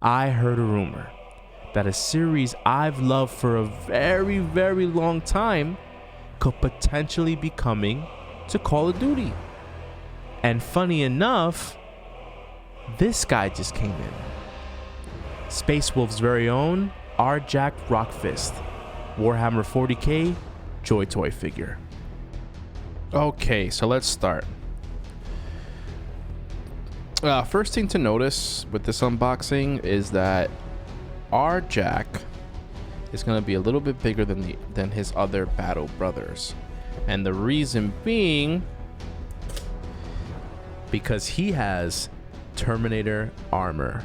I heard a rumor that a series I've loved for a very, very long time could potentially be coming to Call of Duty. And funny enough, this guy just came in. Space Wolf's very own Arjac Rockfist, Warhammer 40k Joytoy figure. Okay, so let's start. First thing to notice with this unboxing is that Arjac is going to be a little bit bigger than his other battle brothers, and the reason being because he has Terminator armor.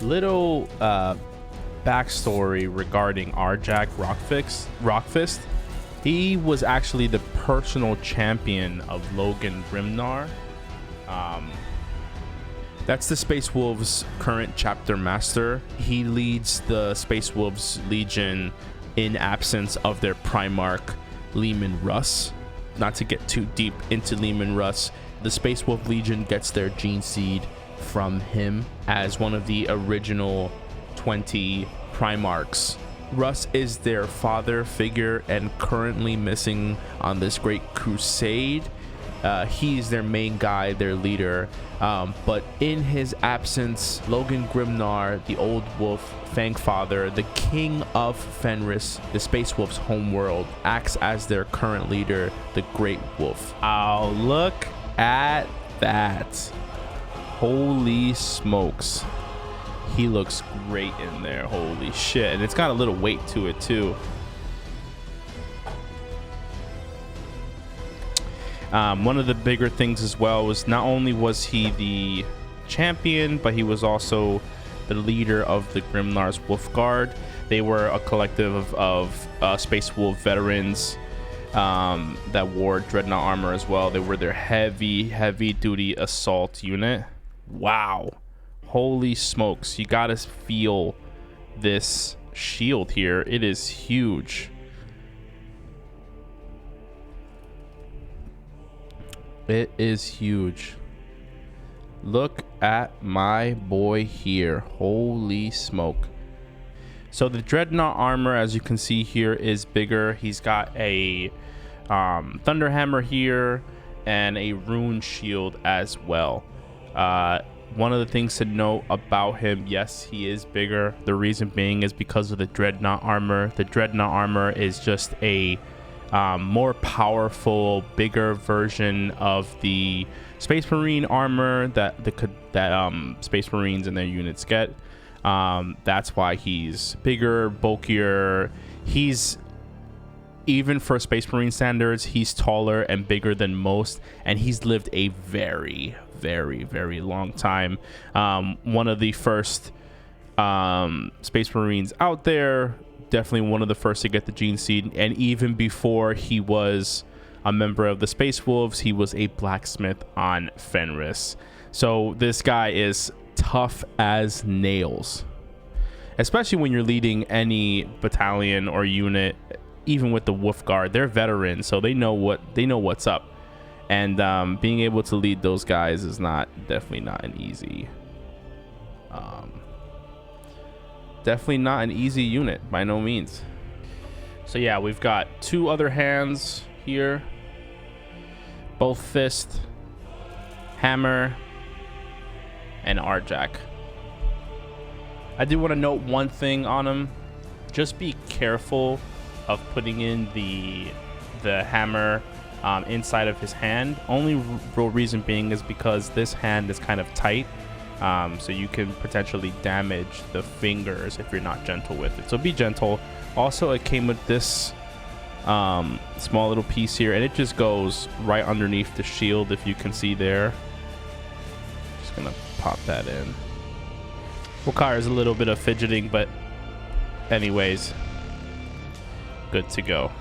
Little backstory regarding Arjac Rockfist. He was actually the personal champion of Logan Grimnar. That's the Space Wolves current chapter master. He leads the Space Wolves Legion in absence of their Primarch Leman Russ. Not to get too deep into Leman Russ, the Space Wolf Legion gets their gene seed from him as one of the original 20 Primarchs. Russ is their father figure and currently missing on this great crusade. He's their main guy, their leader, but in his absence, Logan Grimnar, the old wolf Fangfather, the king of Fenris, the Space Wolf's homeworld, acts as their current leader, the Great Wolf. Oh, look at that. Holy smokes. He looks great in there. Holy shit. And it's got a little weight to it too. One of the bigger things as well was not only was he the champion, but he was also the leader of the Grimnar's Wolf Guard. They were a collective of Space Wolf veterans that wore Dreadnought armor as well. They were their heavy duty assault unit. Wow. Holy smokes. You gotta feel this shield here. It is huge. It is huge. Look at my boy here. Holy smoke. So the Dreadnought armor, as you can see here, is bigger. He's got a thunder hammer here and a rune shield as well. One of the things to note about him, yes, he is bigger. The reason being is because of the Dreadnought armor. The Dreadnought armor is just a more powerful, bigger version of the Space Marine armor that Space Marines and their units get. That's why he's bigger, bulkier. He's, even for Space Marine standards, he's taller and bigger than most, and he's lived a very long time. One of the first Space Marines out there, definitely one of the first to get the gene seed, and even before he was a member of the Space Wolves, he was a blacksmith on Fenris. So this guy is tough as nails, especially when you're leading any battalion or unit. Even with the Wolf Guard, they're veterans, so they know what's up, and being able to lead those guys is definitely not an easy unit by no means. So yeah, we've got two other hands here, both fist, hammer, and Arjac. I do want to note one thing on him. Just be careful of putting in the hammer inside of his hand. Only real reason being is because this hand is kind of tight, so you can potentially damage the fingers if you're not gentle with it. So be gentle. Also, it came with this small little piece here, and it just goes right underneath the shield, if you can see there. Just gonna pop that in. Requires a little bit of fidgeting, but anyways, good to go.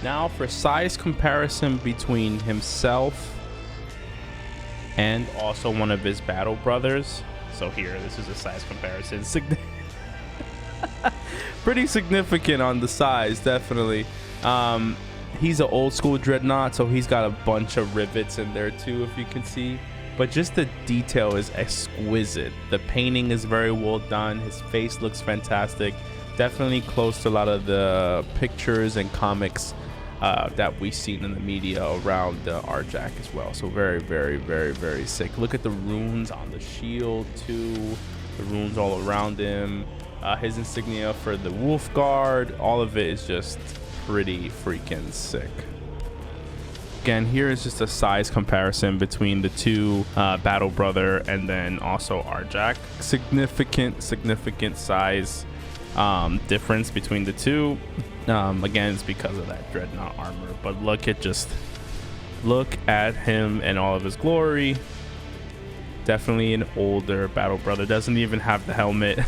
Now for size comparison between himself and also one of his battle brothers. So here, this is a size comparison. Pretty significant on the size, definitely. He's an old school Dreadnought, so he's got a bunch of rivets in there too, if you can see. but just the detail is exquisite. The painting is very well done. His face looks fantastic. Definitely close to a lot of the pictures and comics that we've seen in the media around Arjac as well. So very, very, very, very sick. Look at the runes on the shield too. The runes all around him. His insignia for the wolf guard. All of it is just pretty freaking sick. Again, here is just a size comparison between the two, Battle Brother and then also Arjac. Significant size difference between the two. Again, it's because of that dreadnought armor, but look at him and all of his glory. Definitely an older Battle Brother. Doesn't even have the helmet.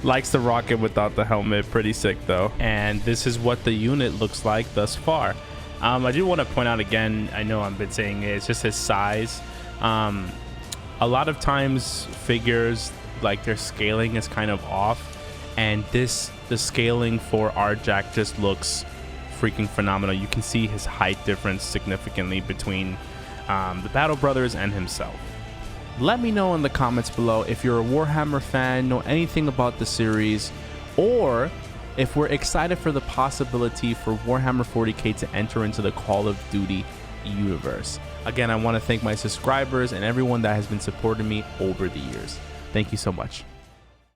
Likes to rock it without the helmet. Pretty sick though. And this is what the unit looks like thus far. I do want to point out again, I know I've been saying it's just his size. A lot of times figures, like their scaling is kind of off, and the scaling for Arjac just looks freaking phenomenal. You can see his height difference significantly between the Battle Brothers and himself. Let me know in the comments below if you're a Warhammer fan, know anything about the series, or if we're excited for the possibility for Warhammer 40k to enter into the Call of Duty universe. Again, I want to thank my subscribers and everyone that has been supporting me over the years. Thank you so much.